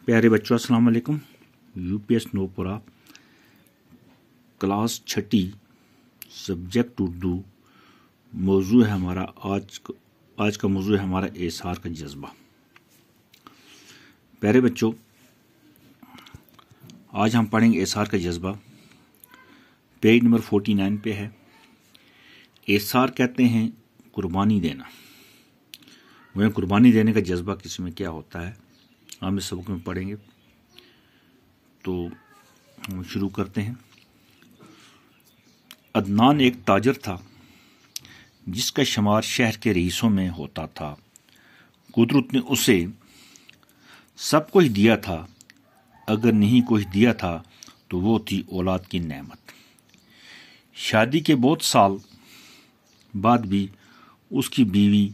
प्यारे बच्चों अस्सलाम वालेकुम। यूपीएस नोपुरा क्लास 6 सब्जेक्ट उर्दू मौजू है हमारा आज का मौजू है हमारा एसार का जज्बा। प्यारे बच्चों, आज हम पढ़ेंगे एसार का जज्बा। पेज नंबर 49 पे है। एसार कहते हैं कुर्बानी देना। वह कुर्बानी देने का जज्बा किसी में क्या होता है हम इस सबक में पढ़ेंगे। तो हम शुरू करते हैं। अदनान एक ताजर था जिसका शुमार शहर के रईसों में होता था। कुदरत ने उसे सब कुछ दिया था, अगर नहीं कुछ दिया था तो वो थी औलाद की नेमत। शादी के बहुत साल बाद भी उसकी बीवी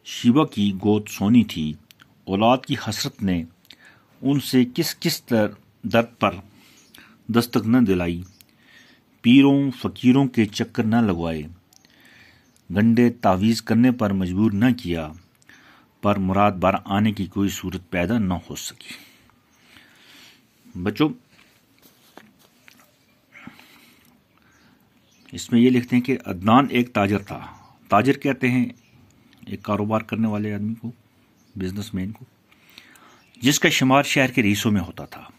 शिबा की गोद सोनी थी। औलाद की हसरत ने उनसे किस किस दर्द पर दस्तक न दिलाई। पीरों फकीरों के चक्कर न लगवाए, गंडे तावीज़ करने पर मजबूर न किया, पर मुराद बार आने की कोई सूरत पैदा न हो सकी। बच्चों, इसमें ये लिखते हैं कि अदनान एक ताजर था। ताजर कहते हैं एक कारोबार करने वाले आदमी को, बिजनेसमैन को, जिसका शुमार शहर के रईसों में होता था।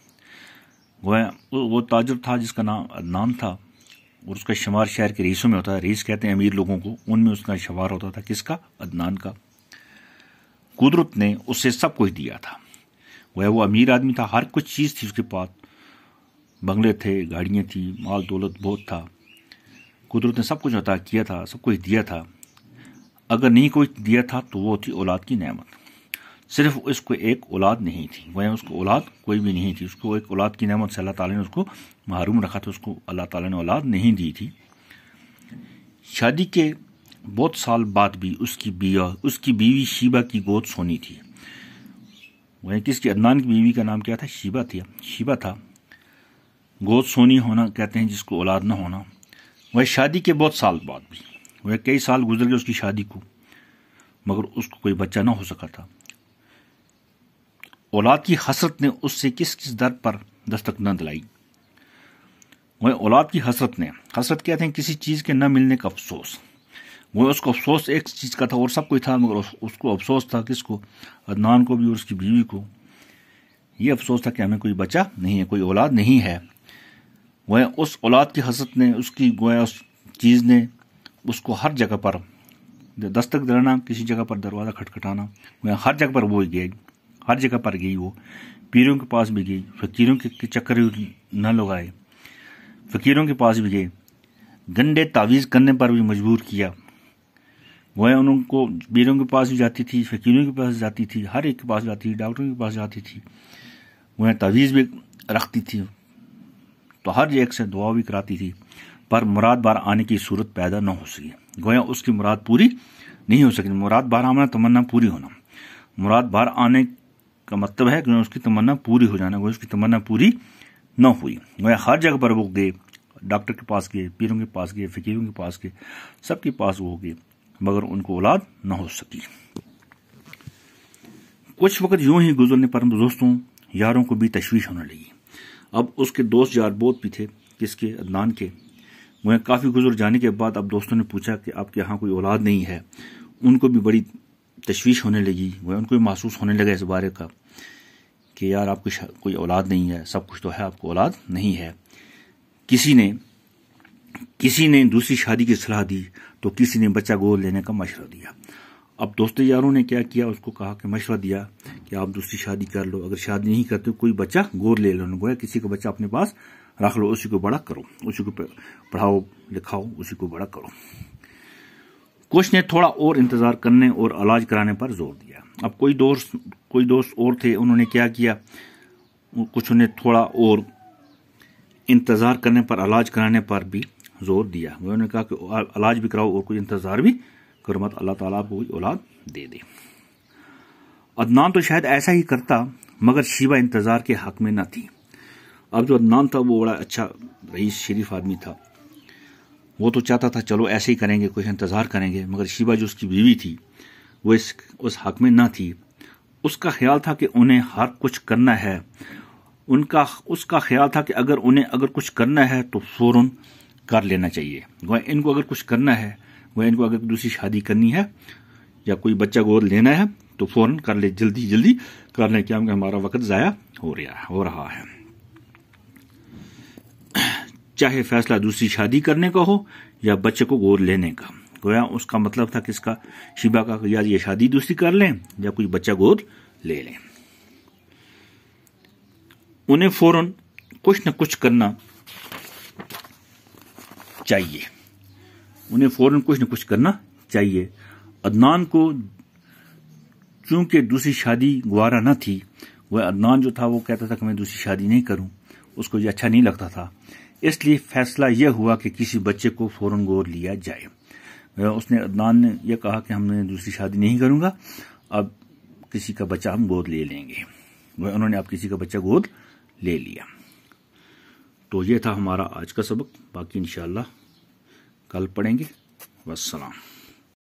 वो ताजर था जिसका नाम अदनान था और उसका शुमार शहर के रईसों में होता था। रईस कहते हैं अमीर लोगों को, उनमें उसका शुमार होता था। किसका? अदनान का। कुदरत ने उसे सब कुछ दिया था। वो अमीर आदमी था, हर कुछ चीज़ थी उसके पास। बंगले थे, गाड़ियाँ थी, माल दौलत बहुत था। कुदरत ने सब कुछ अता किया था, सब कुछ दिया था। अगर नहीं कुछ दिया था तो वो थी औलाद की नेमत। सिर्फ उसको एक औलाद नहीं थी, वह उसको औलाद कोई भी नहीं थी। उसको एक औलाद की नेमत से अल्लाह ताला ने उसको महरूम रखा था। उसको अल्लाह ताला ने औलाद नहीं दी थी। शादी के बहुत साल बाद भी उसकी बीवी शिबा की गोद सोनी थी। वह किसकी? अदनान की बीवी का नाम क्या था? शिबा था। गोद सोनी होना कहते हैं जिसको औलाद न होना। वह शादी के बहुत साल बाद भी, वह कई साल गुजर गए उसकी शादी को, मगर उसको कोई बच्चा ना हो सका था। औलाद की हसरत ने उससे किस किस दर्द पर दस्तक न दिलाई। वह औलाद की हसरत कहते हैं किसी चीज के न मिलने का अफसोस। वह उसको अफसोस एक चीज का था और सब कुछ था, मगर उसको अफसोस था किसको? अदनान को भी और उसकी बीवी को। यह अफसोस था कि हमें कोई बच्चा नहीं है, कोई औलाद नहीं है। वह उस औलाद की हसरत ने उस चीज ने उसको हर जगह पर दस्तक दिलाना, किसी जगह पर दरवाजा खटखटाना। वह हर जगह पर वो गई, हर जगह पर गई। वो पीरों के पास भी गई, फकीरों के चक्कर न लगाए, फकीरों के पास भी गए, गंडे तावीज़ करने पर भी मजबूर किया। वह उनको पीरों के पास भी जाती थी, फकीरों के पास जाती थी, हर एक के पास जाती थी, डॉक्टरों के पास जाती थी। वह तावीज़ भी रखती थी, तो हर एक से दुआ भी कराती थी, पर मुराद बार आने की सूरत पैदा न हो सकी। गोया उसकी मुराद पूरी नहीं हो सकी। मुराद बार आना तमन्ना पूरी होना। मुराद बार आने का मतलब है कि उसकी तमन्ना पूरी हो जाना। गोया उसकी तमन्ना पूरी न हुई। गोया हर जगह पर वो गए, डॉक्टर के पास गए, पीरों के पास गए, फकीरों के पास गए, सबके पास वो गए, मगर उनको औलाद न हो सकी। कुछ वक्त यूं ही गुजरने पर दोस्तों यारों को भी तशवीश होने लगी। अब उसके दोस्त यार बहुत भी थे, किसके? अदनान के। वह काफ़ी गुजर जाने के बाद अब दोस्तों ने पूछा कि आपके यहाँ कोई औलाद नहीं है। उनको भी बड़ी तशवीश होने लगी। वह उनको भी महसूस होने लगा इस बारे का कि यार आपकी कोई औलाद नहीं है, सब कुछ तो है, आपको औलाद नहीं है। किसी ने दूसरी शादी की सलाह दी तो किसी ने बच्चा गोद लेने का मशवरा दिया। अब दोस्तों यारों ने क्या किया? उसको कहा कि मशवरा दिया कि आप दूसरी शादी कर लो, अगर शादी नहीं करते कोई बच्चा गोद ले लो। गोया किसी का बच्चा अपने पास रख लो, उसी को बड़ा करो, उसी को पढ़ाओ लिखाओ, उसी को बड़ा करो। कुछ ने थोड़ा और इंतजार करने और इलाज कराने पर जोर दिया। अब कोई दोस्त और थे, उन्होंने क्या किया? कुछ ने थोड़ा और इंतजार करने पर, इलाज कराने पर भी जोर दिया। उन्होंने कहा कि इलाज भी कराओ और कोई इंतजार भी करो मत, अल्लाह ताला आपको कोई औलाद दे दे। अदनान तो शायद ऐसा ही करता, मगर शिबा इंतजार के हक में न थी। अब जो अदनान था वो बड़ा अच्छा रईस शरीफ आदमी था। वो तो चाहता था चलो ऐसे ही करेंगे, कुछ इंतजार करेंगे, मगर शिबा जो उसकी बीवी थी वो उस हक में ना थी। उसका ख्याल था कि उन्हें हर कुछ करना है। उसका ख्याल था कि अगर कुछ करना है तो फौरन कर लेना चाहिए। इनको अगर कुछ करना है, इनको अगर दूसरी शादी करनी है या कोई बच्चा गोद लेना है तो फौरन कर ले, जल्दी जल्दी कर ले, क्योंकि हमारा वक्त जाया हो रहा है। चाहे फैसला दूसरी शादी करने का हो या बच्चे को गोद लेने का, गोया उसका मतलब था किसका, शिबा का, या ये शादी दूसरी कर लें या कोई बच्चा गोद ले लें। उन्हें फौरन कुछ न कुछ करना चाहिए, उन्हें फौरन कुछ न कुछ करना चाहिए। अदनान को चूंकि दूसरी शादी गवारा न थी, वह अदनान जो था वो कहता था कि मैं दूसरी शादी नहीं करूं, उसको ये अच्छा नहीं लगता था, इसलिए फैसला यह हुआ कि किसी बच्चे को फौरन गोद लिया जाए। उसने, अदनान ने यह कहा कि हमने दूसरी शादी नहीं करूंगा, अब किसी का बच्चा हम गोद ले लेंगे। उन्होंने अब किसी का बच्चा गोद ले लिया। तो ये था हमारा आज का सबक, बाकी इंशाअल्लाह कल पढ़ेंगे। वस्सलाम।